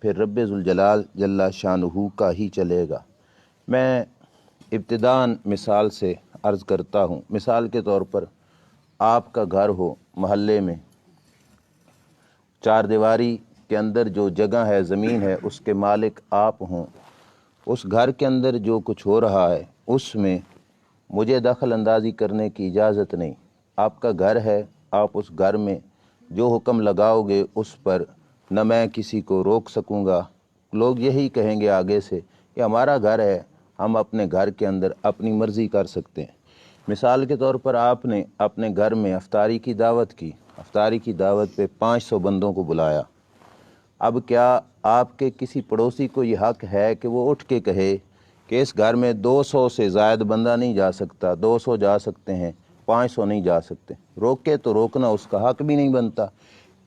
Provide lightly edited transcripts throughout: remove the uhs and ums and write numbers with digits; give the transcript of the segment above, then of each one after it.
پھر رب ذوالجلال جل شانہ کا ہی چلے گا۔ میں ابتداً مثال سے عرض کرتا ہوں۔ مثال کے طور پر آپ کا گھر ہو محلے میں، چار دیواری کے اندر جو جگہ ہے، زمین ہے، اس کے مالک آپ ہوں۔ اس گھر کے اندر جو کچھ ہو رہا ہے اس میں مجھے دخل اندازی کرنے کی اجازت نہیں۔ آپ کا گھر ہے، آپ اس گھر میں جو حکم لگاؤ گے اس پر نہ میں کسی کو روک سکوں گا۔ لوگ یہی کہیں گے آگے سے کہ ہمارا گھر ہے، ہم اپنے گھر کے اندر اپنی مرضی کر سکتے ہیں۔ مثال کے طور پر آپ نے اپنے گھر میں افطاری کی دعوت کی، افطاری کی دعوت پہ 500 بندوں کو بلایا۔ اب کیا آپ کے کسی پڑوسی کو یہ حق ہے کہ وہ اٹھ کے کہے کہ اس گھر میں 200 سے زائد بندہ نہیں جا سکتا، 200 جا سکتے ہیں، 500 نہیں جا سکتے؟ روکے تو روکنا اس کا حق بھی نہیں بنتا۔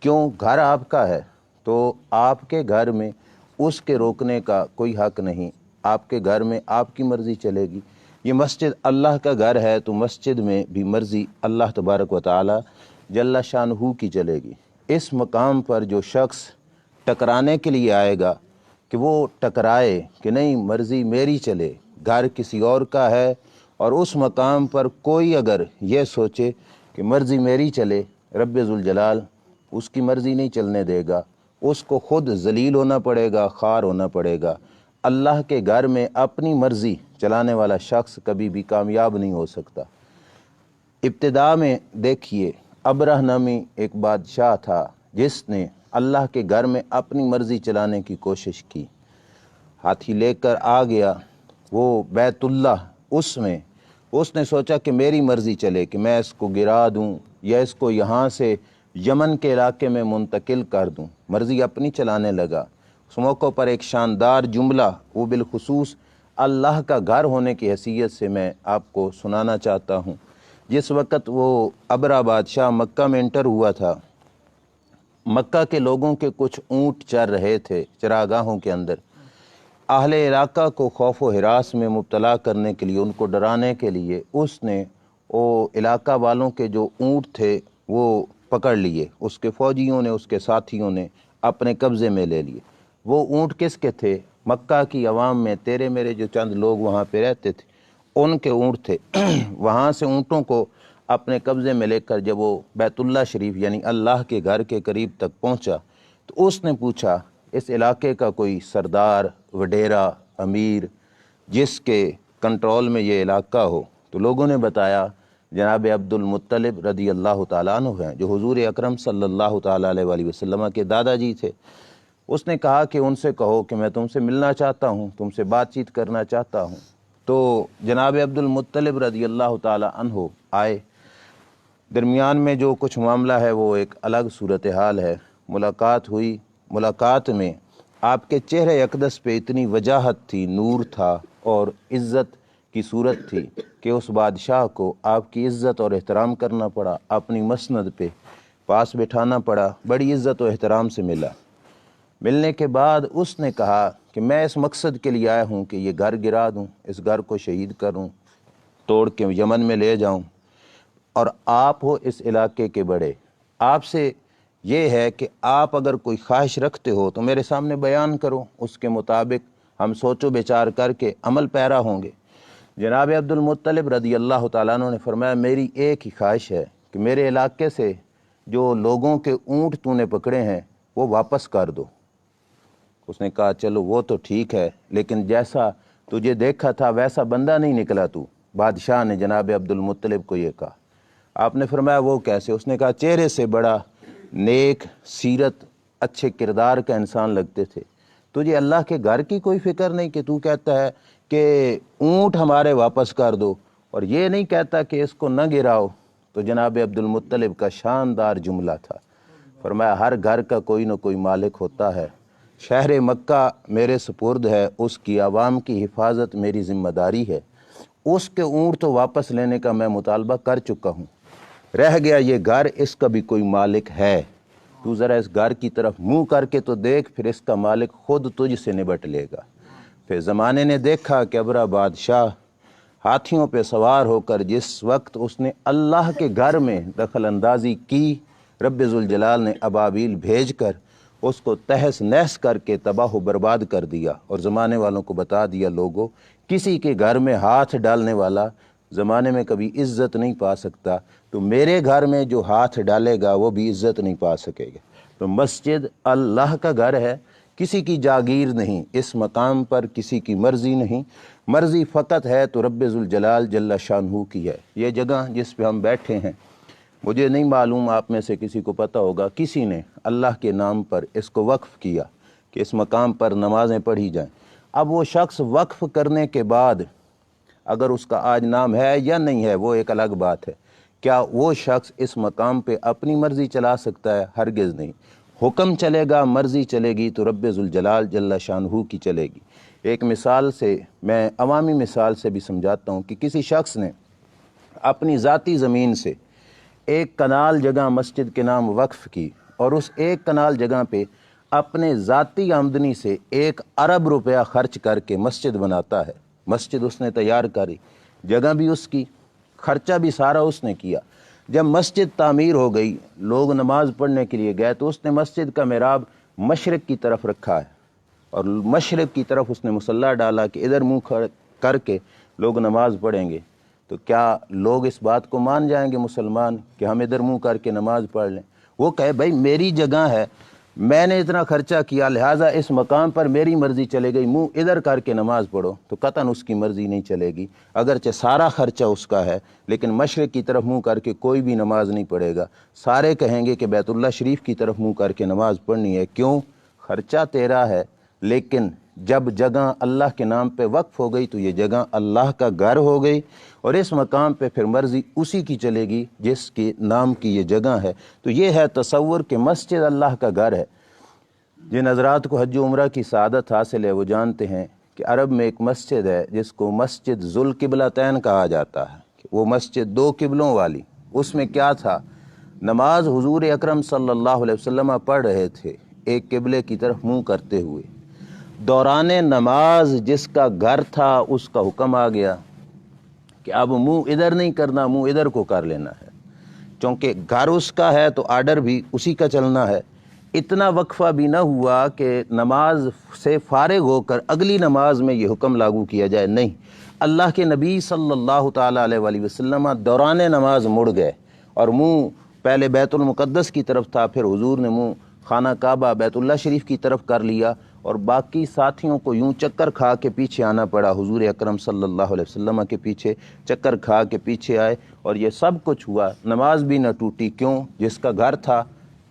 کیوں؟ گھر آپ کا ہے تو آپ کے گھر میں اس کے روکنے کا کوئی حق نہیں۔ آپ کے گھر میں آپ کی مرضی چلے گی۔ یہ مسجد اللہ کا گھر ہے تو مسجد میں بھی مرضی اللہ تبارک و تعالی جل شانہ کی چلے گی۔ اس مقام پر جو شخص ٹکرانے کے لیے آئے گا کہ وہ ٹکرائے کہ نہیں مرضی میری چلے، گھر کسی اور کا ہے، اور اس مقام پر کوئی اگر یہ سوچے کہ مرضی میری چلے، رب ذوالجلال اس کی مرضی نہیں چلنے دے گا، اس کو خود ذلیل ہونا پڑے گا، خوار ہونا پڑے گا۔ اللہ کے گھر میں اپنی مرضی چلانے والا شخص کبھی بھی کامیاب نہیں ہو سکتا۔ ابتدا میں دیکھیے، ابرہ نامی ایک بادشاہ تھا جس نے اللہ کے گھر میں اپنی مرضی چلانے کی کوشش کی۔ ہاتھی لے کر آ گیا وہ بیت اللہ، اس نے سوچا کہ میری مرضی چلے کہ میں اس کو گرا دوں یا اس کو یہاں سے یمن کے علاقے میں منتقل کر دوں، مرضی اپنی چلانے لگا۔ اس موقع پر ایک شاندار جملہ، وہ بالخصوص اللہ کا گھر ہونے کی حیثیت سے میں آپ کو سنانا چاہتا ہوں۔ جس وقت وہ ابرہ بادشاہ مکہ میں انٹر ہوا تھا، مکہ کے لوگوں کے کچھ اونٹ چر رہے تھے چراگاہوں کے اندر۔ اہل علاقہ کو خوف و ہراس میں مبتلا کرنے کے لیے، ان کو ڈرانے کے لیے اس نے وہ علاقہ والوں کے جو اونٹ تھے وہ پکڑ لیے، اس کے فوجیوں نے، اس کے ساتھیوں نے اپنے قبضے میں لے لیے۔ وہ اونٹ کس کے تھے؟ مکہ کی عوام میں تیرے میرے جو چند لوگ وہاں پہ رہتے تھے ان کے اونٹ تھے۔ وہاں سے اونٹوں کو اپنے قبضے میں لے کر جب وہ بیت اللہ شریف یعنی اللہ کے گھر کے قریب تک پہنچا تو اس نے پوچھا اس علاقے کا کوئی سردار، وڈیرا، امیر جس کے کنٹرول میں یہ علاقہ ہو؟ تو لوگوں نے بتایا جناب عبد المطلب رضی اللہ تعالیٰ عنہ ہیں، جو حضور اکرم صلی اللہ تعالیٰ علیہ وآلہ وسلم کے دادا جی تھے۔ اس نے کہا کہ ان سے کہو کہ میں تم سے ملنا چاہتا ہوں، تم سے بات چیت کرنا چاہتا ہوں۔ تو جناب عبد المطلب رضی اللہ تعالیٰ عنہ آئے۔ درمیان میں جو کچھ معاملہ ہے وہ ایک الگ صورتحال ہے۔ ملاقات ہوئی، ملاقات میں آپ کے چہرے اقدس پہ اتنی وجاہت تھی، نور تھا اور عزت کی صورت تھی کہ اس بادشاہ کو آپ کی عزت اور احترام کرنا پڑا، اپنی مسند پہ پاس بٹھانا پڑا، بڑی عزت و احترام سے ملا۔ ملنے کے بعد اس نے کہا کہ میں اس مقصد کے لیے آیا ہوں کہ یہ گھر گرا دوں، اس گھر کو شہید کروں، توڑ کے یمن میں لے جاؤں، اور آپ ہو اس علاقے کے بڑے، آپ سے یہ ہے کہ آپ اگر کوئی خواہش رکھتے ہو تو میرے سامنے بیان کرو، اس کے مطابق ہم سوچ و بچار کر کے عمل پیرا ہوں گے۔ جناب عبد المطلب رضی اللہ تعالیٰ عنہ نے فرمایا میری ایک ہی خواہش ہے کہ میرے علاقے سے جو لوگوں کے اونٹ تو نے پکڑے ہیں وہ واپس کر دو۔ اس نے کہا چلو وہ تو ٹھیک ہے، لیکن جیسا تجھے دیکھا تھا ویسا بندہ نہیں نکلا تو۔ بادشاہ نے جناب عبد المطلب کو یہ کہا۔ آپ نے فرمایا وہ کیسے؟ اس نے کہا چہرے سے بڑا نیک، سیرت اچھے کردار کا انسان لگتے تھے، تجھے اللہ کے گھر کی کوئی فکر نہیں کہ تو کہتا ہے کہ اونٹ ہمارے واپس کر دو اور یہ نہیں کہتا کہ اس کو نہ گراؤ۔ تو جناب عبد المطلب کا شاندار جملہ تھا، فرمایا ہر گھر کا کوئی نہ کوئی مالک ہوتا ہے، شہر مکہ میرے سپرد ہے، اس کی عوام کی حفاظت میری ذمہ داری ہے، اس کے اونٹ تو واپس لینے کا میں مطالبہ کر چکا ہوں، رہ گیا یہ گھر، اس کا بھی کوئی مالک ہے، تو ذرا اس گھر کی طرف منہ کر کے تو دیکھ، پھر اس کا مالک خود تجھ سے نبٹ لے گا۔ پھر زمانے نے دیکھا کہ ابرہ بادشاہ ہاتھیوں پہ سوار ہو کر جس وقت اس نے اللہ کے گھر میں دخل اندازی کی، رب ذوالجلال نے ابابیل بھیج کر اس کو تہس نہس کر کے تباہ و برباد کر دیا، اور زمانے والوں کو بتا دیا لوگوں کسی کے گھر میں ہاتھ ڈالنے والا زمانے میں کبھی عزت نہیں پا سکتا، تو میرے گھر میں جو ہاتھ ڈالے گا وہ بھی عزت نہیں پا سکے گا۔ تو مسجد اللہ کا گھر ہے، کسی کی جاگیر نہیں، اس مقام پر کسی کی مرضی نہیں، مرضی فقط ہے تو رب ذوالجلال جل شانہ کی ہے۔ یہ جگہ جس پہ ہم بیٹھے ہیں، مجھے نہیں معلوم آپ میں سے کسی کو پتہ ہوگا، کسی نے اللہ کے نام پر اس کو وقف کیا کہ اس مقام پر نمازیں پڑھی جائیں۔ اب وہ شخص وقف کرنے کے بعد اگر اس کا آج نام ہے یا نہیں ہے وہ ایک الگ بات ہے، کیا وہ شخص اس مقام پہ اپنی مرضی چلا سکتا ہے؟ ہرگز نہیں۔ حکم چلے گا، مرضی چلے گی تو رب ذوالجلال جل شانہ کی چلے گی۔ ایک مثال سے، میں عوامی مثال سے بھی سمجھاتا ہوں کہ کسی شخص نے اپنی ذاتی زمین سے ایک کنال جگہ مسجد کے نام وقف کی، اور اس ایک کنال جگہ پہ اپنے ذاتی آمدنی سے 1 ارب روپیہ خرچ کر کے مسجد بناتا ہے۔ مسجد اس نے تیار کری، جگہ بھی اس کی، خرچہ بھی سارا اس نے کیا۔ جب مسجد تعمیر ہو گئی، لوگ نماز پڑھنے کے لیے گئے، تو اس نے مسجد کا محراب مشرق کی طرف رکھا ہے، اور مشرق کی طرف اس نے مصلی ڈالا کہ ادھر منہ کر کے لوگ نماز پڑھیں گے۔ تو کیا لوگ اس بات کو مان جائیں گے مسلمان کہ ہم ادھر منہ کر کے نماز پڑھ لیں؟ وہ کہے بھائی میری جگہ ہے، میں نے اتنا خرچہ کیا، لہٰذا اس مقام پر میری مرضی چلے گئی، منہ ادھر کر کے نماز پڑھو، تو قطعاً اس کی مرضی نہیں چلے گی، اگرچہ سارا خرچہ اس کا ہے، لیکن مشرق کی طرف منہ کر کے کوئی بھی نماز نہیں پڑھے گا۔ سارے کہیں گے کہ بیت اللہ شریف کی طرف منہ کر کے نماز پڑھنی ہے۔ کیوں؟ خرچہ تیرا ہے، لیکن جب جگہ اللہ کے نام پہ وقف ہو گئی تو یہ جگہ اللہ کا گھر ہو گئی، اور اس مقام پہ پھر مرضی اسی کی چلے گی جس کے نام کی یہ جگہ ہے۔ تو یہ ہے تصور کہ مسجد اللہ کا گھر ہے۔ جن حضرات کو حج و عمرہ کی سعادت حاصل ہے وہ جانتے ہیں کہ عرب میں ایک مسجد ہے جس کو مسجد ذوالقبلتین کہا جاتا ہے، وہ مسجد 2 قبلوں والی۔ اس میں کیا تھا؟ نماز حضور اکرم صلی اللہ علیہ وسلم پڑھ رہے تھے ایک قبلے کی طرف منہ کرتے ہوئے، دوران نماز جس کا گھر تھا اس کا حکم آ گیا کہ اب منہ ادھر نہیں کرنا، منہ ادھر کو کر لینا ہے، چونکہ گھر اس کا ہے تو آرڈر بھی اسی کا چلنا ہے۔ اتنا وقفہ بھی نہ ہوا کہ نماز سے فارغ ہو کر اگلی نماز میں یہ حکم لاگو کیا جائے، نہیں، اللہ کے نبی صلی اللہ تعالیٰ علیہ وآلہ وسلم دوران نماز مڑ گئے، اور منہ پہلے بیت المقدس کی طرف تھا، پھر حضور نے منہ خانہ کعبہ بیت اللہ شریف کی طرف کر لیا، اور باقی ساتھیوں کو یوں چکر کھا کے پیچھے آنا پڑا، حضور اکرم صلی اللہ علیہ وسلم کے پیچھے چکر کھا کے پیچھے آئے، اور یہ سب کچھ ہوا، نماز بھی نہ ٹوٹی۔ کیوں؟ جس کا گھر تھا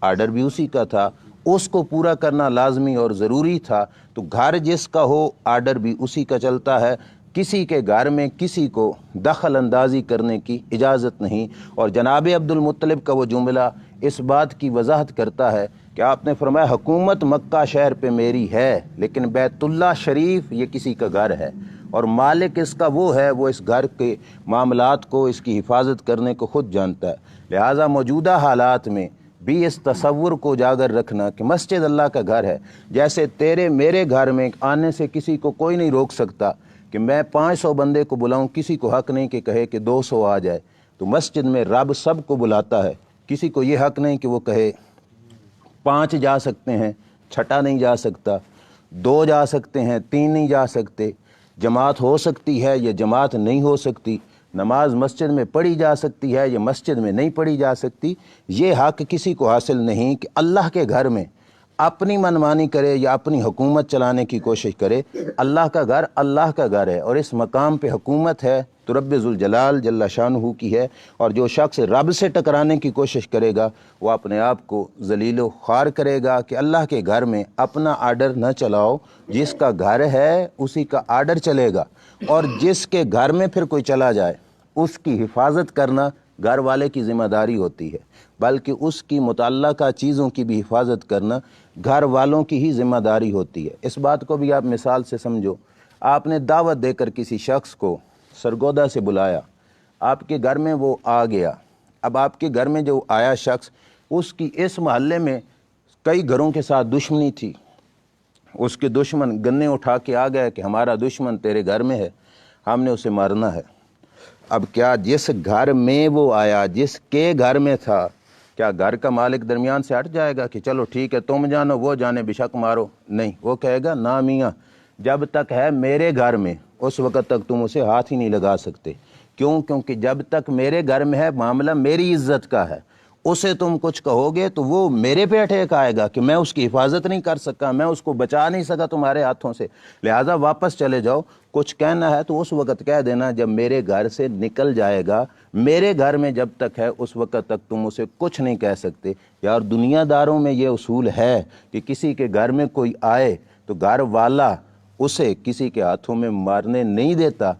آرڈر بھی اسی کا تھا، اس کو پورا کرنا لازمی اور ضروری تھا۔ تو گھر جس کا ہو آرڈر بھی اسی کا چلتا ہے، کسی کے گھر میں کسی کو دخل اندازی کرنے کی اجازت نہیں۔ اور جناب عبد المطلب کا وہ جملہ اس بات کی وضاحت کرتا ہے کہ آپ نے فرمایا حکومت مکہ شہر پہ میری ہے، لیکن بیت اللہ شریف یہ کسی کا گھر ہے، اور مالک اس کا وہ ہے، وہ اس گھر کے معاملات کو، اس کی حفاظت کرنے کو خود جانتا ہے۔ لہٰذا موجودہ حالات میں بھی اس تصور کو اجاگر رکھنا کہ مسجد اللہ کا گھر ہے، جیسے تیرے میرے گھر میں آنے سے کسی کو کوئی نہیں روک سکتا کہ میں 500 بندے کو بلاؤں، کسی کو حق نہیں کہ کہے کہ 200 آ جائے۔ تو مسجد میں رب سب کو بلاتا ہے، کسی کو یہ حق نہیں کہ وہ کہے 5 جا سکتے ہیں، 6 نہیں جا سکتا، 2 جا سکتے ہیں، 3 نہیں جا سکتے، جماعت ہو سکتی ہے یا جماعت نہیں ہو سکتی، نماز مسجد میں پڑھی جا سکتی ہے یا مسجد میں نہیں پڑھی جا سکتی۔ یہ حق کسی کو حاصل نہیں کہ اللہ کے گھر میں اپنی منمانی کرے یا اپنی حکومت چلانے کی کوشش کرے۔ اللہ کا گھر اللہ کا گھر ہے، اور اس مقام پہ حکومت ہے تو رب ذوالجلال جل شانہ کی ہے، اور جو شخص رب سے ٹکرانے کی کوشش کرے گا وہ اپنے آپ کو ذلیل و خوار کرے گا کہ اللہ کے گھر میں اپنا آرڈر نہ چلاؤ، جس کا گھر ہے اسی کا آرڈر چلے گا، اور جس کے گھر میں پھر کوئی چلا جائے اس کی حفاظت کرنا گھر والے کی ذمہ داری ہوتی ہے، بلکہ اس کی متعلقہ چیزوں کی بھی حفاظت کرنا گھر والوں کی ہی ذمہ داری ہوتی ہے۔ اس بات کو بھی آپ مثال سے سمجھو، آپ نے دعوت دے کر کسی شخص کو سرگودا سے بلایا، آپ کے گھر میں وہ آ گیا، اب آپ کے گھر میں جو آیا شخص، اس کی اس محلے میں کئی گھروں کے ساتھ دشمنی تھی، اس کے دشمن گنے اٹھا کے آ گئے کہ ہمارا دشمن تیرے گھر میں ہے، ہم نے اسے مارنا ہے۔ اب کیا جس گھر میں وہ آیا، جس کے گھر میں تھا، کیا گھر کا مالک درمیان سے ہٹ جائے گا کہ چلو ٹھیک ہے تم جانو وہ جانے بشک مارو؟ نہیں، وہ کہے گا نا میاں، جب تک ہے میرے گھر میں اس وقت تک تم اسے ہاتھ ہی نہیں لگا سکتے۔ کیوں؟ کیونکہ جب تک میرے گھر میں ہے معاملہ میری عزت کا ہے، اسے تم کچھ کہو گے تو وہ میرے پہ اٹیک آئے گا کہ میں اس کی حفاظت نہیں کر سکا، میں اس کو بچا نہیں سکا تمہارے ہاتھوں سے، لہٰذا واپس چلے جاؤ۔ کچھ کہنا ہے تو اس وقت کہہ دینا جب میرے گھر سے نکل جائے گا، میرے گھر میں جب تک ہے اس وقت تک تم اسے کچھ نہیں کہہ سکتے۔ یار دنیا داروں میں یہ اصول ہے کہ کسی کے گھر میں کوئی آئے تو گھر والا اسے کسی کے ہاتھوں میں مارنے نہیں دیتا۔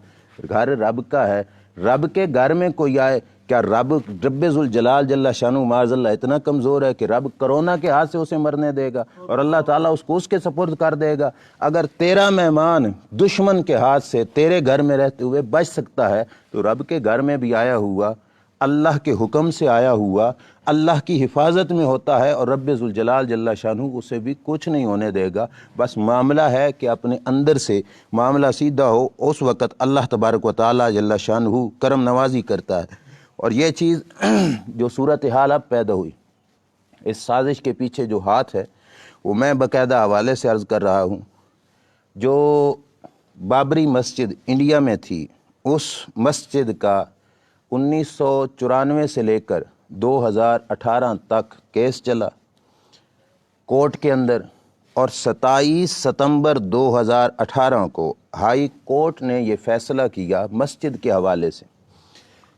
گھر رب کا ہے، رب کے گھر میں کوئی آئے، کیا رب ذوالجلال جل شانہ معاذ اللہ اتنا کمزور ہے کہ رب کرونا کے ہاتھ سے اسے مرنے دے گا اور اللہ تعالیٰ اس کو اس کے سپرد کر دے گا؟ اگر تیرا مہمان دشمن کے ہاتھ سے تیرے گھر میں رہتے ہوئے بچ سکتا ہے تو رب کے گھر میں بھی آیا ہوا، اللہ کے حکم سے آیا ہوا، اللہ کی حفاظت میں ہوتا ہے اور رب ذوالجلال جل شانہ اسے بھی کچھ نہیں ہونے دے گا۔ بس معاملہ ہے کہ اپنے اندر سے معاملہ سیدھا ہو، اس وقت اللہ تبارک و تعالیٰ جل شانہ کرم نوازی کرتا ہے۔ اور یہ چیز جو صورتحال اب پیدا ہوئی، اس سازش کے پیچھے جو ہاتھ ہے وہ میں باقاعدہ حوالے سے عرض کر رہا ہوں۔ جو بابری مسجد انڈیا میں تھی، اس مسجد کا 1994 سے لے کر 2018 تک کیس چلا کورٹ کے اندر، اور 27 ستمبر 2018 کو ہائی کورٹ نے یہ فیصلہ کیا مسجد کے حوالے سے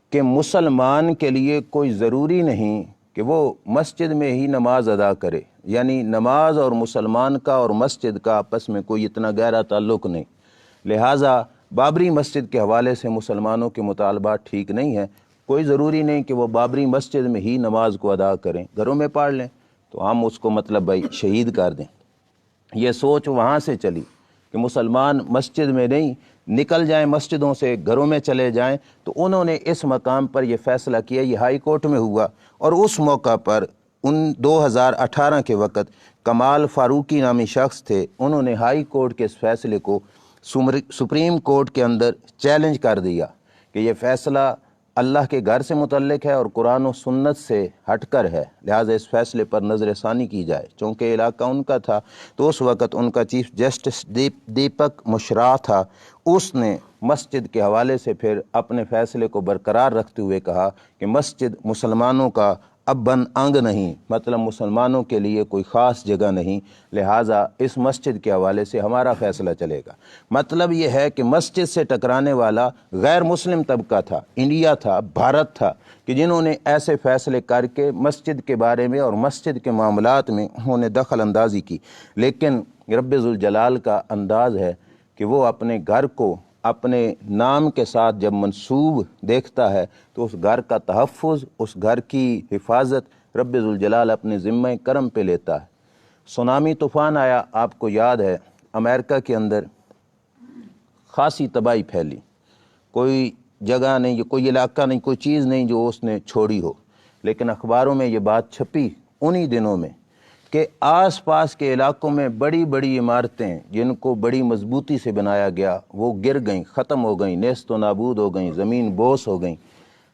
کہ مسلمان کے لیے کوئی ضروری نہیں کہ وہ مسجد میں ہی نماز ادا کرے، یعنی نماز اور مسلمان کا اور مسجد کا آپس میں کوئی اتنا گہرا تعلق نہیں، لہٰذا بابری مسجد کے حوالے سے مسلمانوں کے مطالبات ٹھیک نہیں ہیں۔ کوئی ضروری نہیں کہ وہ بابری مسجد میں ہی نماز کو ادا کریں، گھروں میں پڑھ لیں تو ہم اس کو مطلب بھائی شہید کر دیں۔ یہ سوچ وہاں سے چلی کہ مسلمان مسجد میں نہیں، نکل جائیں مسجدوں سے، گھروں میں چلے جائیں، تو انہوں نے اس مقام پر یہ فیصلہ کیا، یہ ہائی کورٹ میں ہوا۔ اور اس موقع پر 2018 کے وقت کمال فاروقی نامی شخص تھے، انہوں نے ہائی کورٹ کے اس فیصلے کو سپریم کورٹ کے اندر چیلنج کر دیا کہ یہ فیصلہ اللہ کے گھر سے متعلق ہے اور قرآن و سنت سے ہٹ کر ہے، لہٰذا اس فیصلے پر نظر ثانی کی جائے۔ چونکہ علاقہ ان کا تھا تو اس وقت ان کا چیف جسٹس دیپک مشرا تھا، اس نے مسجد کے حوالے سے پھر اپنے فیصلے کو برقرار رکھتے ہوئے کہا کہ مسجد مسلمانوں کا اب بن انگ نہیں، مطلب مسلمانوں کے لیے کوئی خاص جگہ نہیں، لہٰذا اس مسجد کے حوالے سے ہمارا فیصلہ چلے گا۔ مطلب یہ ہے کہ مسجد سے ٹکرانے والا غیر مسلم طبقہ تھا، انڈیا تھا، بھارت تھا، کہ جنہوں نے ایسے فیصلے کر کے مسجد کے بارے میں اور مسجد کے معاملات میں انہوں نے دخل اندازی کی۔ لیکن رب ذوالجلال کا انداز ہے کہ وہ اپنے گھر کو اپنے نام کے ساتھ جب منسوب دیکھتا ہے تو اس گھر کا تحفظ، اس گھر کی حفاظت رب ذوالجلال اپنے ذمہ کرم پہ لیتا ہے۔ سونامی طوفان آیا، آپ کو یاد ہے، امریکہ کے اندر خاصی تباہی پھیلی، کوئی جگہ نہیں، کوئی علاقہ نہیں، کوئی چیز نہیں جو اس نے چھوڑی ہو، لیکن اخباروں میں یہ بات چھپی انہی دنوں میں کہ آس پاس کے علاقوں میں بڑی بڑی عمارتیں جن کو بڑی مضبوطی سے بنایا گیا وہ گر گئیں، ختم ہو گئیں، نیست و نابود ہو گئیں، زمین بوس ہو گئیں۔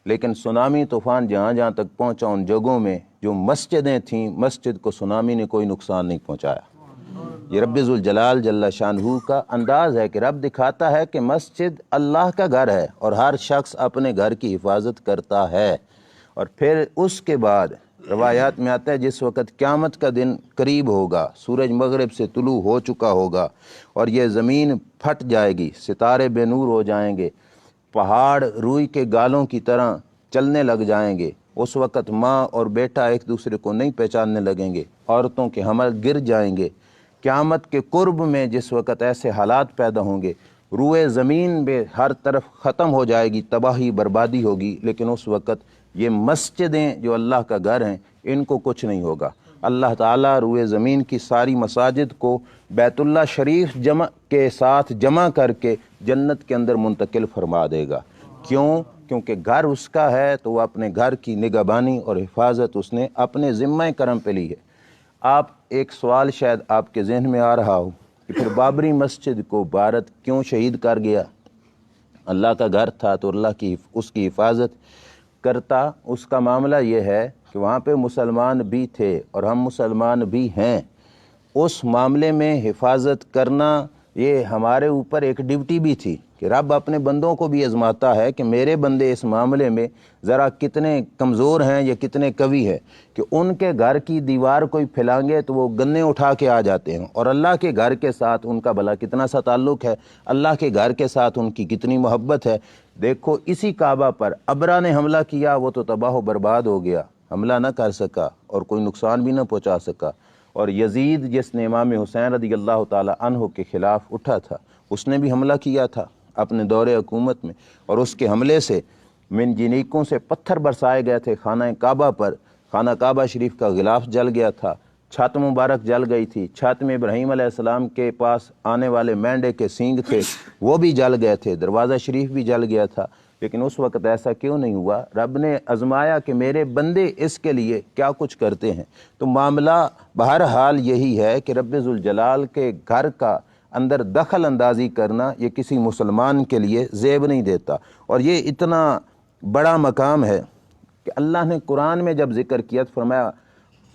لیکن سونامی طوفان جہاں جہاں تک پہنچا ان جگہوں میں جو مسجدیں تھیں، مسجد کو سونامی نے کوئی نقصان نہیں پہنچایا۔ یہ رب ذوالجلال جل شانہ کا انداز ہے کہ رب دکھاتا ہے کہ مسجد اللہ کا گھر ہے اور ہر شخص اپنے گھر کی حفاظت کرتا ہے۔ اور پھر اس کے بعد روایات میں آتا ہے جس وقت قیامت کا دن قریب ہوگا، سورج مغرب سے طلوع ہو چکا ہوگا اور یہ زمین پھٹ جائے گی، ستارے بے نور ہو جائیں گے، پہاڑ روئی کے گالوں کی طرح چلنے لگ جائیں گے، اس وقت ماں اور بیٹا ایک دوسرے کو نہیں پہچاننے لگیں گے، عورتوں کے حمل گر جائیں گے۔ قیامت کے قرب میں جس وقت ایسے حالات پیدا ہوں گے، روئے زمین میں ہر طرف ختم ہو جائے گی، تباہی بربادی ہوگی، لیکن اس وقت یہ مسجدیں جو اللہ کا گھر ہیں ان کو کچھ نہیں ہوگا۔ اللہ تعالیٰ روئے زمین کی ساری مساجد کو بیت اللہ شریف کے ساتھ جمع کر کے جنت کے اندر منتقل فرما دے گا۔ کیوں؟ کیونکہ گھر اس کا ہے تو وہ اپنے گھر کی نگہبانی اور حفاظت اس نے اپنے ذمہ کرم پہ لی ہے۔ آپ ایک سوال شاید آپ کے ذہن میں آ رہا ہو کہ پھر بابری مسجد کو بھارت کیوں شہید کر گیا؟ اللہ کا گھر تھا تو اللہ کی اس کی حفاظت کرتا۔ اس کا معاملہ یہ ہے کہ وہاں پہ مسلمان بھی تھے اور ہم مسلمان بھی ہیں، اس معاملے میں حفاظت کرنا یہ ہمارے اوپر ایک ڈیوٹی بھی تھی کہ رب اپنے بندوں کو بھی آزماتا ہے کہ میرے بندے اس معاملے میں ذرا کتنے کمزور ہیں یا کتنے قوی ہیں، کہ ان کے گھر کی دیوار کوئی پھیلائیں گے تو وہ گنے اٹھا کے آ جاتے ہیں، اور اللہ کے گھر کے ساتھ ان کا بھلا کتنا سا تعلق ہے، اللہ کے گھر کے ساتھ ان کی کتنی محبت ہے۔ دیکھو اسی کعبہ پر ابرا نے حملہ کیا، وہ تو تباہ و برباد ہو گیا، حملہ نہ کر سکا اور کوئی نقصان بھی نہ پہنچا سکا، اور یزید جس نے امام حسین رضی اللہ تعالی عنہ کے خلاف اٹھا تھا اس نے بھی حملہ کیا تھا اپنے دور حکومت میں، اور اس کے حملے سے منجنیقوں سے پتھر برسائے گئے تھے خانہ کعبہ پر، خانہ کعبہ شریف کا غلاف جل گیا تھا، چھت مبارک جل گئی تھی، چھت میں ابراہیم علیہ السلام کے پاس آنے والے مینڈے کے سینگ تھے وہ بھی جل گئے تھے، دروازہ شریف بھی جل گیا تھا، لیکن اس وقت ایسا کیوں نہیں ہوا؟ رب نے آزمایا کہ میرے بندے اس کے لیے کیا کچھ کرتے ہیں۔ تو معاملہ بہرحال یہی ہے کہ رب ذوالجلال کے گھر کا اندر دخل اندازی کرنا یہ کسی مسلمان کے لیے زیب نہیں دیتا، اور یہ اتنا بڑا مقام ہے کہ اللہ نے قرآن میں جب ذکر کیا تو فرمایا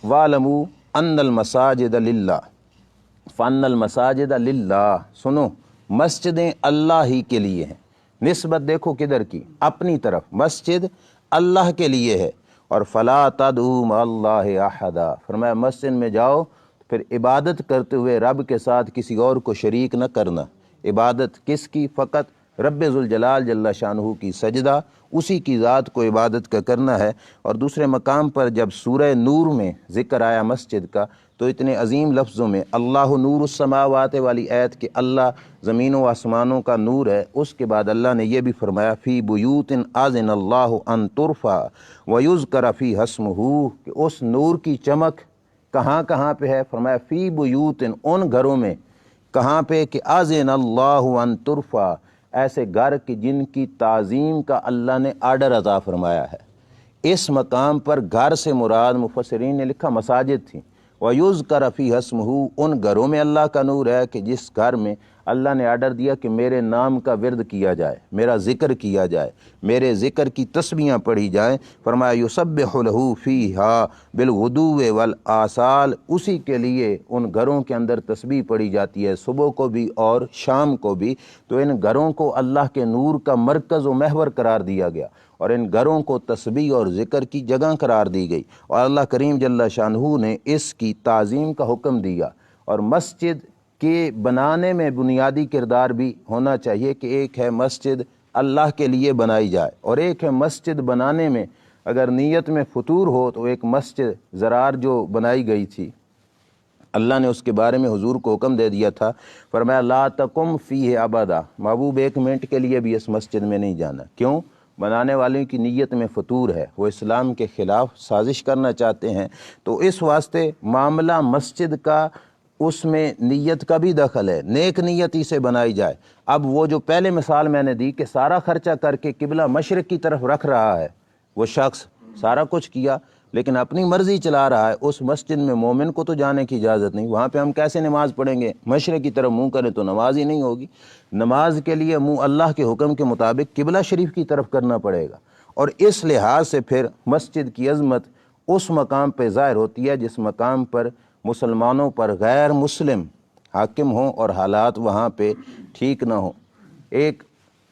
وَاعْلَمُوا أَنَّ الْمَسَاجِدَ لِلَّهِ فَأَنَّ الْمَسَاجِدَ لِلَّهِ، سنو مسجدیں اللہ ہی کے لیے ہیں، نسبت دیکھو کدھر کی؟ اپنی طرف، مسجد اللہ کے لیے ہے، اور فَلَا تَدْعُوا مَعَ اللَّهِ أَحَدًا، فرمایا مسجد میں جاؤ پھر عبادت کرتے ہوئے رب کے ساتھ کسی اور کو شریک نہ کرنا۔ عبادت کس کی؟ فقط رب ذوالجلال جل شانہ کی، سجدہ اسی کی ذات کو عبادت کا کرنا ہے۔ اور دوسرے مقام پر جب سورہ نور میں ذکر آیا مسجد کا تو اتنے عظیم لفظوں میں اللہ نور السماوات والی آیت کہ اللہ زمین و آسمانوں کا نور ہے، اس کے بعد اللہ نے یہ بھی فرمایا فی بیوت اذن اللہ ان ترفع ویذکر فیہا اسمہ، کہ اس نور کی چمک کہاں کہاں پہ ہے؟ فرمایا فی بیوت، ان گھروں میں، کہاں پہ؟ کہ اذن اللہ ان ترفع، ایسے گھر کہ جن کی تعظیم کا اللہ نے آرڈر عطا فرمایا ہے۔ اس مقام پر گھر سے مراد مفسرین نے لکھا مساجد تھیں، وَيُذْكَرَ فِيهَا اسْمُهُ، ان گھروں میں اللہ کا نور ہے کہ جس گھر میں اللہ نے آرڈر دیا کہ میرے نام کا ورد کیا جائے، میرا ذکر کیا جائے، میرے ذکر کی تسبیحاں پڑھی جائیں۔ فرمایا یسبح لہ فیہا بالغدو والآصال، اسی کے لیے ان گھروں کے اندر تسبیح پڑھی جاتی ہے، صبح کو بھی اور شام کو بھی۔ تو ان گھروں کو اللہ کے نور کا مرکز و محور قرار دیا گیا، اور ان گھروں کو تسبیح اور ذکر کی جگہ قرار دی گئی، اور اللہ کریم جل شانہ نے اس کی تعظیم کا حکم دیا۔ اور مسجد کے بنانے میں بنیادی کردار بھی ہونا چاہیے کہ ایک ہے مسجد اللہ کے لیے بنائی جائے، اور ایک ہے مسجد بنانے میں اگر نیت میں فطور ہو تو ایک مسجد زرار جو بنائی گئی تھی، اللہ نے اس کے بارے میں حضور کو حکم دے دیا تھا، فرمایا لا تقم فیہ ابدا، محبوب ایک منٹ کے لیے بھی اس مسجد میں نہیں جانا۔ کیوں؟ بنانے والوں کی نیت میں فطور ہے، وہ اسلام کے خلاف سازش کرنا چاہتے ہیں۔ تو اس واسطے معاملہ مسجد کا، اس میں نیت کا بھی دخل ہے، نیک نیتی سے بنائی جائے۔ اب وہ جو پہلے مثال میں نے دی کہ سارا خرچہ کر کے قبلہ مشرق کی طرف رکھ رہا ہے، وہ شخص سارا کچھ کیا لیکن اپنی مرضی چلا رہا ہے، اس مسجد میں مومن کو تو جانے کی اجازت نہیں، وہاں پہ ہم کیسے نماز پڑھیں گے؟ مشرق کی طرف منہ کریں تو نماز ہی نہیں ہوگی۔ نماز کے لیے منہ اللہ کے حکم کے مطابق قبلہ شریف کی طرف کرنا پڑے گا، اور اس لحاظ سے پھر مسجد کی عظمت اس مقام پہ ظاہر ہوتی ہے جس مقام پر مسلمانوں پر غیر مسلم حاکم ہوں اور حالات وہاں پہ ٹھیک نہ ہوں۔ ایک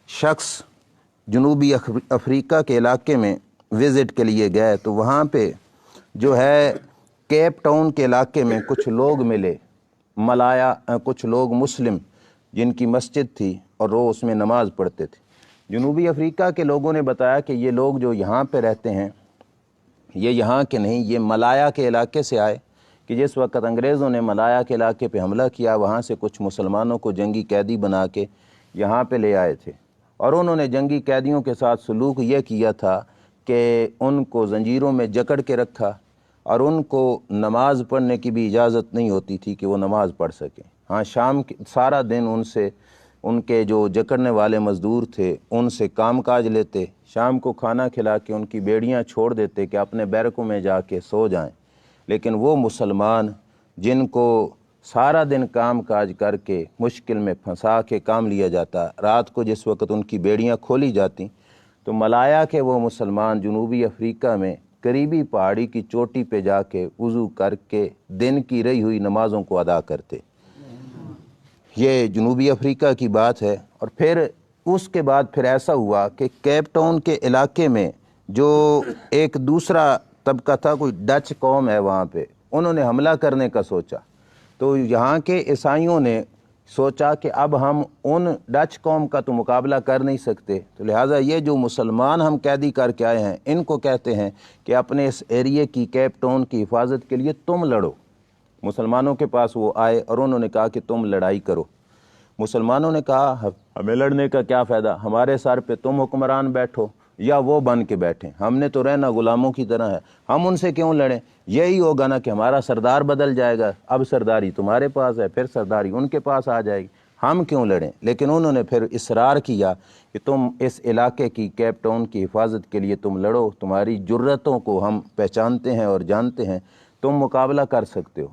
شخص جنوبی افریقہ کے علاقے میں وزٹ کے لیے گئے تو وہاں پہ جو ہے کیپ ٹاؤن کے علاقے میں کچھ لوگ ملے، کچھ لوگ مسلم جن کی مسجد تھی اور وہ اس میں نماز پڑھتے تھے۔ جنوبی افریقہ کے لوگوں نے بتایا کہ یہ لوگ جو یہاں پہ رہتے ہیں یہ یہاں کے نہیں، یہ ملایا کے علاقے سے آئے، کہ جس وقت انگریزوں نے ملایا کے علاقے پہ حملہ کیا وہاں سے کچھ مسلمانوں کو جنگی قیدی بنا کے یہاں پہ لے آئے تھے، اور انہوں نے جنگی قیدیوں کے ساتھ سلوک یہ کیا تھا کہ ان کو زنجیروں میں جکڑ کے رکھا، اور ان کو نماز پڑھنے کی بھی اجازت نہیں ہوتی تھی کہ وہ نماز پڑھ سکیں۔ ہاں شام سارا دن ان کے جو جکڑنے والے مزدور تھے ان سے کام کاج لیتے، شام کو کھانا کھلا کے ان کی بیڑیاں چھوڑ دیتے کہ اپنے بیرکوں میں جا کے سو جائیں۔ لیکن وہ مسلمان جن کو سارا دن کام کاج کر کے مشکل میں پھنسا کے کام لیا جاتا، رات کو جس وقت ان کی بیڑیاں کھولی جاتی تو ملایا کے وہ مسلمان جنوبی افریقہ میں قریبی پہاڑی کی چوٹی پہ جا کے وضو کر کے دن کی رہی ہوئی نمازوں کو ادا کرتے۔ یہ جنوبی افریقہ کی بات ہے۔ اور پھر اس کے بعد پھر ایسا ہوا کہ کیپ ٹاؤن کے علاقے میں جو ایک دوسرا طبقہ تھا، کوئی ڈچ قوم ہے وہاں پہ، انہوں نے حملہ کرنے کا سوچا۔ تو یہاں کے عیسائیوں نے سوچا کہ اب ہم ان ڈچ قوم کا تو مقابلہ کر نہیں سکتے، تو لہٰذا یہ جو مسلمان ہم قیدی کر کے آئے ہیں ان کو کہتے ہیں کہ اپنے اس ایریے کی کیپ ٹاؤن کی حفاظت کے لیے تم لڑو۔ مسلمانوں کے پاس وہ آئے اور انہوں نے کہا کہ تم لڑائی کرو۔ مسلمانوں نے کہا ہمیں لڑنے کا کیا فائدہ، ہمارے سر پہ تم حکمران بیٹھو یا وہ بن کے بیٹھیں، ہم نے تو رہنا غلاموں کی طرح ہے، ہم ان سے کیوں لڑیں؟ یہی ہوگا نا کہ ہمارا سردار بدل جائے گا، اب سرداری تمہارے پاس ہے، پھر سرداری ان کے پاس آ جائے گی، ہم کیوں لڑیں؟ لیکن انہوں نے پھر اصرار کیا کہ تم اس علاقے کی کیپ ٹاؤن کی حفاظت کے لیے تم لڑو، تمہاری جرتوں کو ہم پہچانتے ہیں اور جانتے ہیں، تم مقابلہ کر سکتے ہو۔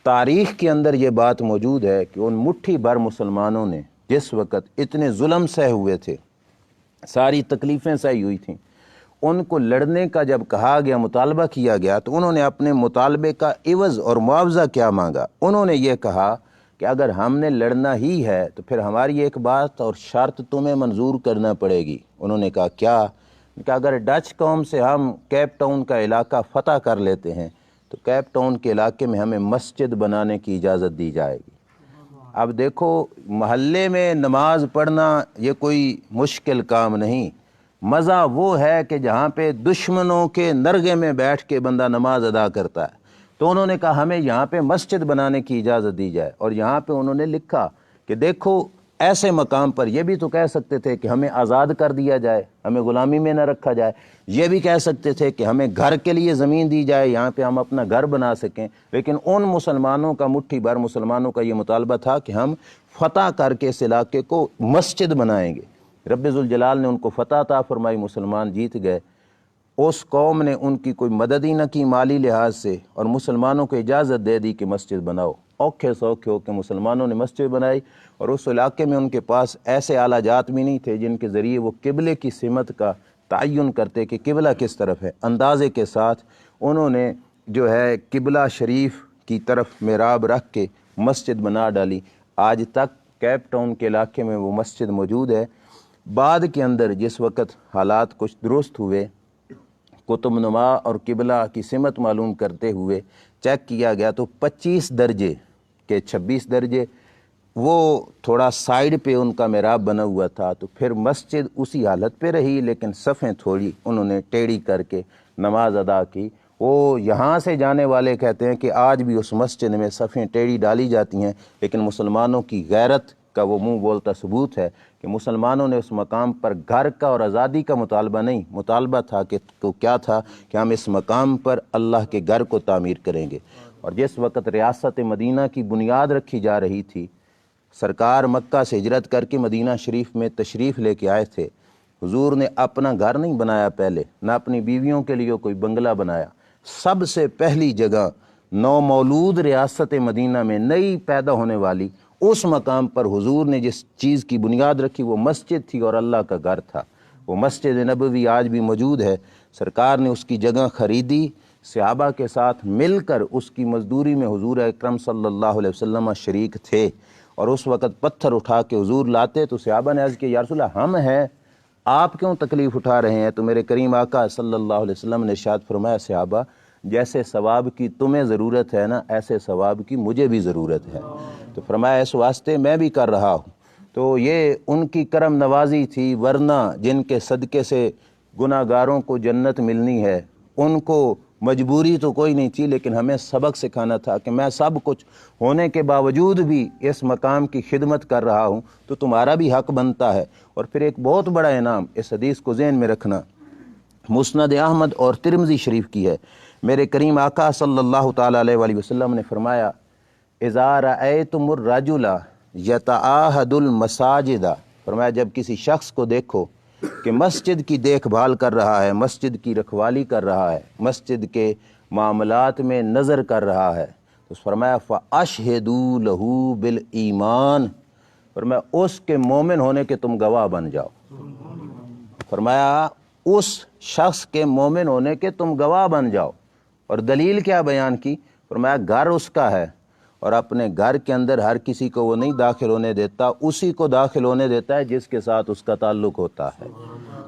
تاریخ کے اندر یہ بات موجود ہے کہ ان مٹھی بھر مسلمانوں نے جس وقت اتنے ظلم سہ ہوئے تھے، ساری تکلیفیں سہی ہوئی تھیں، ان کو لڑنے کا جب کہا گیا، مطالبہ کیا گیا، تو انہوں نے اپنے مطالبے کا عوض اور معاوضہ کیا مانگا؟ انہوں نے یہ کہا کہ اگر ہم نے لڑنا ہی ہے تو پھر ہماری ایک بات اور شرط تمہیں منظور کرنا پڑے گی۔ انہوں نے کہا کیا؟ کہ اگر ڈچ قوم سے ہم کیپ ٹاؤن کا علاقہ فتح کر لیتے ہیں تو کیپ ٹاؤن کے علاقے میں ہمیں مسجد بنانے کی اجازت دی جائے گی۔ اب دیکھو، محلے میں نماز پڑھنا یہ کوئی مشکل کام نہیں، مزہ وہ ہے کہ جہاں پہ دشمنوں کے نرغے میں بیٹھ کے بندہ نماز ادا کرتا ہے۔ تو انہوں نے کہا ہمیں یہاں پہ مسجد بنانے کی اجازت دی جائے، اور یہاں پہ انہوں نے لکھا کہ دیکھو ایسے مقام پر یہ بھی تو کہہ سکتے تھے کہ ہمیں آزاد کر دیا جائے، ہمیں غلامی میں نہ رکھا جائے، یہ بھی کہہ سکتے تھے کہ ہمیں گھر کے لیے زمین دی جائے، یہاں پہ ہم اپنا گھر بنا سکیں، لیکن ان مسلمانوں کا، مٹھی بھر مسلمانوں کا یہ مطالبہ تھا کہ ہم فتح کر کے اس علاقے کو مسجد بنائیں گے۔ رب ذوالجلال نے ان کو فتح عطا فرمائی، مسلمان جیت گئے۔ اس قوم نے ان کی کوئی مدد ہی نہ کی مالی لحاظ سے، اور مسلمانوں کو اجازت دے دی کہ مسجد بناؤ۔ اوکھے سوکھے ہو کے مسلمانوں نے مسجد بنائی، اور اس علاقے میں ان کے پاس ایسے آلہ جات بھی نہیں تھے جن کے ذریعے وہ قبلے کی سمت کا تعین کرتے کہ قبلہ کس طرف ہے۔ اندازے کے ساتھ انہوں نے جو ہے قبلہ شریف کی طرف محراب رکھ کے مسجد بنا ڈالی۔ آج تک کیپ ٹاؤن کے علاقے میں وہ مسجد موجود ہے۔ بعد کے اندر جس وقت حالات کچھ درست ہوئے، قطب نما اور قبلہ کی سمت معلوم کرتے ہوئے چیک کیا گیا تو 25 درجے کے 26 درجے وہ تھوڑا سائیڈ پہ ان کا محراب بنا ہوا تھا، تو پھر مسجد اسی حالت پہ رہی، لیکن صفیں تھوڑی انہوں نے ٹیڑھی کر کے نماز ادا کی۔ وہ یہاں سے جانے والے کہتے ہیں کہ آج بھی اس مسجد میں صفیں ٹیڑھی ڈالی جاتی ہیں، لیکن مسلمانوں کی غیرت کا وہ منہ بولتا ثبوت ہے کہ مسلمانوں نے اس مقام پر گھر کا اور آزادی کا مطالبہ نہیں، مطالبہ تھا کہ کیا تھا کہ ہم اس مقام پر اللہ کے گھر کو تعمیر کریں گے۔ اور جس وقت ریاست مدینہ کی بنیاد رکھی جا رہی تھی، سرکار مکہ سے ہجرت کر کے مدینہ شریف میں تشریف لے کے آئے تھے، حضور نے اپنا گھر نہیں بنایا پہلے، نہ اپنی بیویوں کے لیے کوئی بنگلہ بنایا۔ سب سے پہلی جگہ نومولود ریاست مدینہ میں نئی پیدا ہونے والی اس مقام پر حضور نے جس چیز کی بنیاد رکھی وہ مسجد تھی اور اللہ کا گھر تھا۔ وہ مسجد نبوی آج بھی موجود ہے۔ سرکار نے اس کی جگہ خریدی، صحابہ کے ساتھ مل کر اس کی مزدوری میں حضور اکرم صلی اللہ علیہ وسلم شریک تھے، اور اس وقت پتھر اٹھا کے حضور لاتے تو صحابہ نے عرض کیا یا رسول اللہ ہم ہیں، آپ کیوں تکلیف اٹھا رہے ہیں؟ تو میرے کریم آقا صلی اللہ علیہ وسلم نے ارشاد فرمایا صحابہ جیسے ثواب کی تمہیں ضرورت ہے نا، ایسے ثواب کی مجھے بھی ضرورت ہے۔ تو فرمایا اس واسطے میں بھی کر رہا ہوں۔ تو یہ ان کی کرم نوازی تھی، ورنہ جن کے صدقے سے گناہ گاروں کو جنت ملنی ہے ان کو مجبوری تو کوئی نہیں تھی، لیکن ہمیں سبق سکھانا تھا کہ میں سب کچھ ہونے کے باوجود بھی اس مقام کی خدمت کر رہا ہوں تو تمہارا بھی حق بنتا ہے۔ اور پھر ایک بہت بڑا انعام، اس حدیث کو ذہن میں رکھنا، مسند احمد اور ترمذی شریف کی ہے۔ میرے کریم آقا صلی اللہ تعالیٰ علیہ وآلہ وسلم نے فرمایا اذا رأیتم الرجل یتعاہد المساجد، فرمایا جب کسی شخص کو دیکھو کہ مسجد کی دیکھ بھال کر رہا ہے، مسجد کی رکھوالی کر رہا ہے، مسجد کے معاملات میں نظر کر رہا ہے، تو فرمایا فَأَشْهِدُوا لَهُ بِالْإِيمَانِ، فرمایا اس کے مومن ہونے کے تم گواہ بن جاؤ۔ فرمایا اس شخص کے مومن ہونے کے تم گواہ بن جاؤ۔ اور دلیل کیا بیان کی؟ فرمایا گھر اس کا ہے اور اپنے گھر کے اندر ہر کسی کو وہ نہیں داخل ہونے دیتا، اسی کو داخل ہونے دیتا ہے جس کے ساتھ اس کا تعلق ہوتا ہے،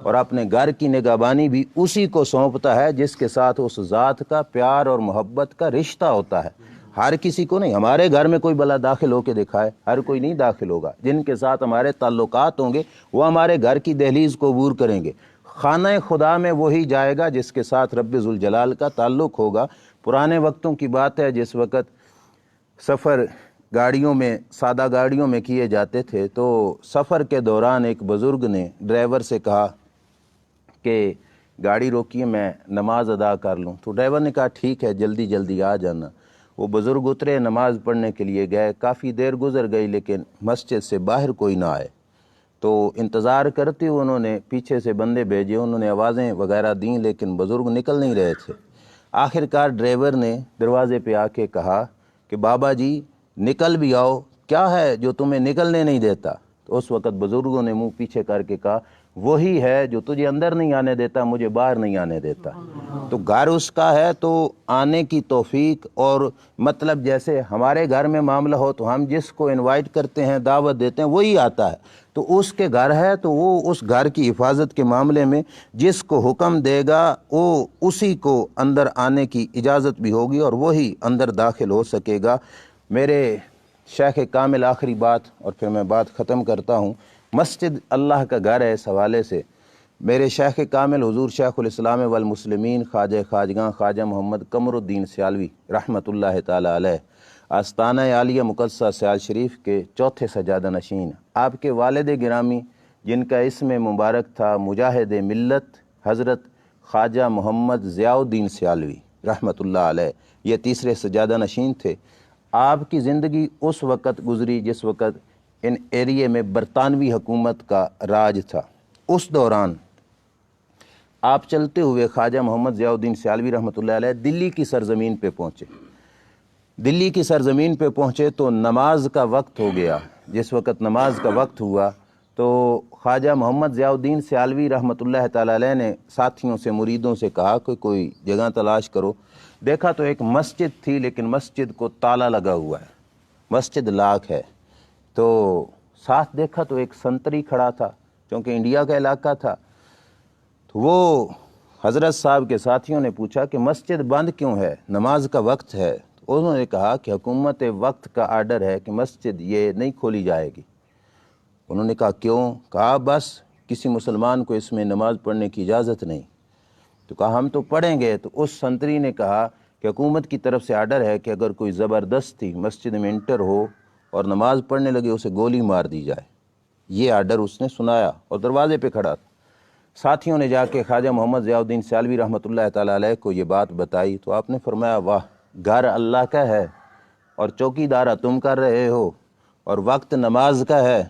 اور اپنے گھر کی نگہبانی بھی اسی کو سونپتا ہے جس کے ساتھ اس ذات کا پیار اور محبت کا رشتہ ہوتا ہے، ہر کسی کو نہیں۔ ہمارے گھر میں کوئی بلا داخل ہو کے دکھائے، ہر کوئی نہیں داخل ہوگا۔ جن کے ساتھ ہمارے تعلقات ہوں گے وہ ہمارے گھر کی دہلیز کو عبور کریں گے۔ خانہ خدا میں وہی جائے گا جس کے ساتھ رب ذوالجلال کا تعلق ہوگا۔ پرانے وقتوں کی بات ہے، جس وقت سفر گاڑیوں میں، سادہ گاڑیوں میں کیے جاتے تھے، تو سفر کے دوران ایک بزرگ نے ڈرائیور سے کہا کہ گاڑی روکیے میں نماز ادا کر لوں، تو ڈرائیور نے کہا ٹھیک ہے جلدی جلدی آ جانا۔ وہ بزرگ اترے، نماز پڑھنے کے لیے گئے، کافی دیر گزر گئی لیکن مسجد سے باہر کوئی نہ آئے، تو انتظار کرتے ہوئے انہوں نے پیچھے سے بندے بھیجے، انہوں نے آوازیں وغیرہ دیں لیکن بزرگ نکل نہیں رہے تھے۔ آخرکار ڈرائیور نے دروازے پہ آ کے کہا کہ بابا جی نکل بھی آؤ، کیا ہے جو تمہیں نکلنے نہیں دیتا؟ تو اس وقت بزرگوں نے منہ پیچھے کر کے کہا وہی ہے جو تجھے اندر نہیں آنے دیتا، مجھے باہر نہیں آنے دیتا۔ تو گھر اس کا ہے تو آنے کی توفیق، اور مطلب جیسے ہمارے گھر میں معاملہ ہو تو ہم جس کو انوائٹ کرتے ہیں، دعوت دیتے ہیں، وہی آتا ہے، تو اس کے گھر ہے تو وہ اس گھر کی حفاظت کے معاملے میں جس کو حکم دے گا وہ اسی کو اندر آنے کی اجازت بھی ہوگی اور وہی اندر داخل ہو سکے گا۔ میرے شیخ کامل آخری بات، اور پھر میں بات ختم کرتا ہوں، مسجد اللہ کا گھر ہے، اس حوالے سے میرے شیخ کامل حضور شیخ الاسلام والمسلمین خواجہ خواجگاں خواجہ محمد قمر الدین سیالوی رحمۃ اللہ تعالی علیہ آستانہ عالیہ مقدسہ سیال شریف کے چوتھے سجادہ نشین، آپ کے والد گرامی جن کا اسم مبارک تھا مجاہد ملت حضرت خواجہ محمد ضیاء الدین سیالوی رحمۃ اللہ علیہ، یہ تیسرے سجادہ نشین تھے۔ آپ کی زندگی اس وقت گزری جس وقت ان ایریے میں برطانوی حکومت کا راج تھا۔ اس دوران آپ چلتے ہوئے خواجہ محمد ضیاء الدین سیالوی رحمۃ اللہ علیہ دلی کی سرزمین پہ پہنچے۔ دلی کی سرزمین پہ پہنچے تو نماز کا وقت ہو گیا۔ جس وقت نماز کا وقت ہوا تو خواجہ محمد ضیاء الدین سیالوی رحمۃ اللہ تعالی علیہ نے ساتھیوں سے، مریدوں سے کہا کہ کوئی جگہ تلاش کرو۔ دیکھا تو ایک مسجد تھی لیکن مسجد کو تالا لگا ہوا ہے، مسجد لاک ہے۔ تو ساتھ دیکھا تو ایک سنتری کھڑا تھا، چونکہ انڈیا کا علاقہ تھا، تو وہ حضرت صاحب کے ساتھیوں نے پوچھا کہ مسجد بند کیوں ہے، نماز کا وقت ہے؟ تو انہوں نے کہا کہ حکومت وقت کا آرڈر ہے کہ مسجد یہ نہیں کھولی جائے گی۔ انہوں نے کہا کیوں؟ کہا بس کسی مسلمان کو اس میں نماز پڑھنے کی اجازت نہیں۔ تو کہا ہم تو پڑھیں گے۔ تو اس سنتری نے کہا کہ حکومت کی طرف سے آرڈر ہے کہ اگر کوئی زبردستی مسجد میں انٹر ہو اور نماز پڑھنے لگے اسے گولی مار دی جائے۔ یہ آرڈر اس نے سنایا اور دروازے پہ کھڑا تھا۔ ساتھیوں نے جا کے خواجہ محمد ضیاء الدین سیالوی رحمۃ اللہ تعالی علیہ کو یہ بات بتائی تو آپ نے فرمایا واہ، گھر اللہ کا ہے اور چوکی دارہ تم کر رہے ہو اور وقت نماز کا ہے،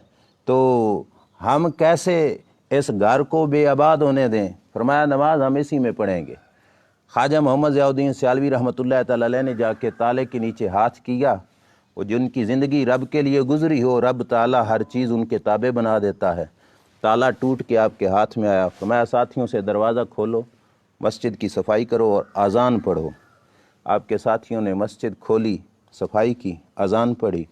تو ہم کیسے اس گھر کو بے آباد ہونے دیں؟ فرمایا نماز ہم اسی میں پڑھیں گے۔ خواجہ محمد ضیاء الدین سیالوی رحمۃ اللہ تعالی علیہ نے جا کے تالے کے نیچے ہاتھ کیا، وہ جن کی زندگی رب کے لیے گزری ہو، رب تعالیٰ ہر چیز ان کے تابع بنا دیتا ہے۔ تالا ٹوٹ کے آپ کے ہاتھ میں آیا، فرمایا ساتھیوں سے دروازہ کھولو، مسجد کی صفائی کرو اور اذان پڑھو۔ آپ کے ساتھیوں نے مسجد کھولی، صفائی کی، اذان پڑھی،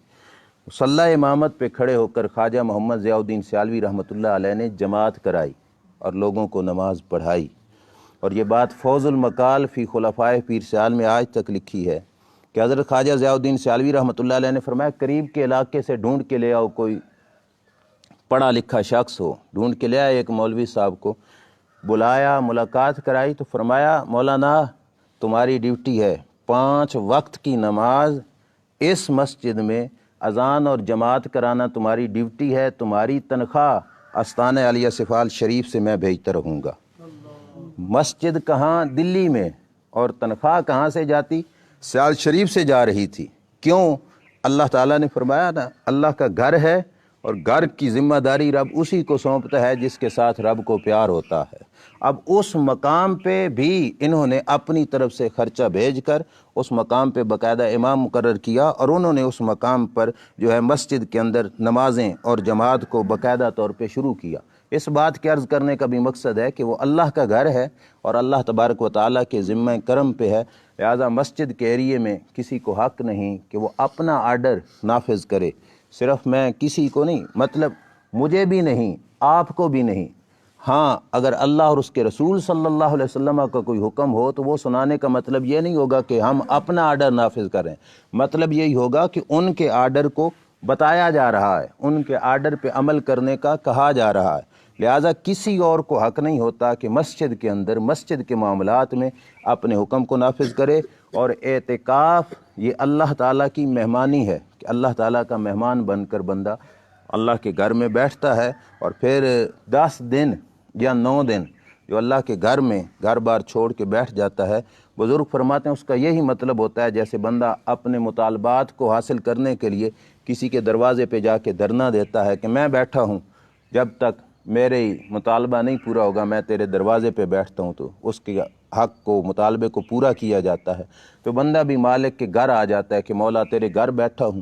مصلی امامت پہ کھڑے ہو کر خواجہ محمد ضیاء الدین سیالوی رحمۃ اللہ علیہ نے جماعت کرائی اور لوگوں کو نماز پڑھائی۔ اور یہ بات فوز المقال فی خلفائے پیر سیال میں آج تک لکھی ہے کہ حضرت خواجہ ضیاء الدین سیالوی رحمۃ اللہ علیہ نے فرمایا قریب کے علاقے سے ڈھونڈ کے لے آؤ، کوئی پڑھا لکھا شخص ہو۔ ڈھونڈ کے لے آئے ایک مولوی صاحب کو، بلایا، ملاقات کرائی تو فرمایا مولانا تمہاری ڈیوٹی ہے 5 وقت کی نماز اس مسجد میں اذان اور جماعت کرانا تمہاری ڈیوٹی ہے، تمہاری تنخواہ آستانہ عالیہ سفال شریف سے میں بھیجتا رہوں گا۔ مسجد کہاں؟ دلی میں، اور تنخواہ کہاں سے جاتی؟ سیال شریف سے جا رہی تھی۔ کیوں؟ اللہ تعالیٰ نے فرمایا نا اللہ کا گھر ہے اور گھر کی ذمہ داری رب اسی کو سونپتا ہے جس کے ساتھ رب کو پیار ہوتا ہے۔ اب اس مقام پہ بھی انہوں نے اپنی طرف سے خرچہ بھیج کر اس مقام پہ باقاعدہ امام مقرر کیا، اور انہوں نے اس مقام پر جو ہے مسجد کے اندر نمازیں اور جماعت کو باقاعدہ طور پہ شروع کیا۔ اس بات کے عرض کرنے کا بھی مقصد ہے کہ وہ اللہ کا گھر ہے اور اللہ تبارک و تعالیٰ کے ذمہ کرم پہ ہے، لہذا مسجد کے ایریے میں کسی کو حق نہیں کہ وہ اپنا آرڈر نافذ کرے۔ صرف میں کسی کو نہیں، مطلب مجھے بھی نہیں، آپ کو بھی نہیں۔ ہاں اگر اللہ اور اس کے رسول صلی اللہ علیہ وسلم کا کوئی حکم ہو تو وہ سنانے کا مطلب یہ نہیں ہوگا کہ ہم اپنا آرڈر نافذ کریں، مطلب یہی ہوگا کہ ان کے آرڈر کو بتایا جا رہا ہے، ان کے آرڈر پہ عمل کرنے کا کہا جا رہا ہے۔ لہٰذا کسی اور کو حق نہیں ہوتا کہ مسجد کے اندر مسجد کے معاملات میں اپنے حکم کو نافذ کرے۔ اور اعتکاف یہ اللہ تعالیٰ کی مہمانی ہے کہ اللہ تعالیٰ کا مہمان بن کر بندہ اللہ کے گھر میں بیٹھتا ہے، اور پھر 10 دن یا 9 دن جو اللہ کے گھر میں گھر بار چھوڑ کے بیٹھ جاتا ہے، بزرگ فرماتے ہیں اس کا یہی مطلب ہوتا ہے جیسے بندہ اپنے مطالبات کو حاصل کرنے کے لیے کسی کے دروازے پہ جا کے دھرنا دیتا ہے کہ میں بیٹھا ہوں، جب تک میرے مطالبہ نہیں پورا ہوگا میں تیرے دروازے پہ بیٹھتا ہوں، تو اس کے حق کو مطالبے کو پورا کیا جاتا ہے۔ تو بندہ بھی مالک کے گھر آ جاتا ہے کہ مولا تیرے گھر بیٹھا ہوں،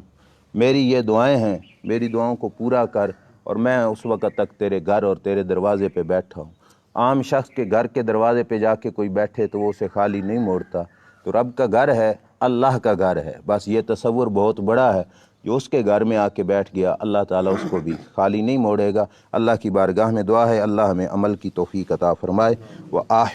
میری یہ دعائیں ہیں، میری دعاؤں کو پورا کر، اور میں اس وقت تک تیرے گھر اور تیرے دروازے پہ بیٹھا ہوں۔ عام شخص کے گھر کے دروازے پہ جا کے کوئی بیٹھے تو وہ اسے خالی نہیں موڑتا، تو رب کا گھر ہے، اللہ کا گھر ہے، بس یہ تصور بہت بڑا ہے، جو اس کے گھر میں آ کے بیٹھ گیا اللہ تعالیٰ اس کو بھی خالی نہیں موڑے گا۔ اللہ کی بارگاہ میں دعا ہے اللہ ہمیں عمل کی توفیق عطا فرمائے۔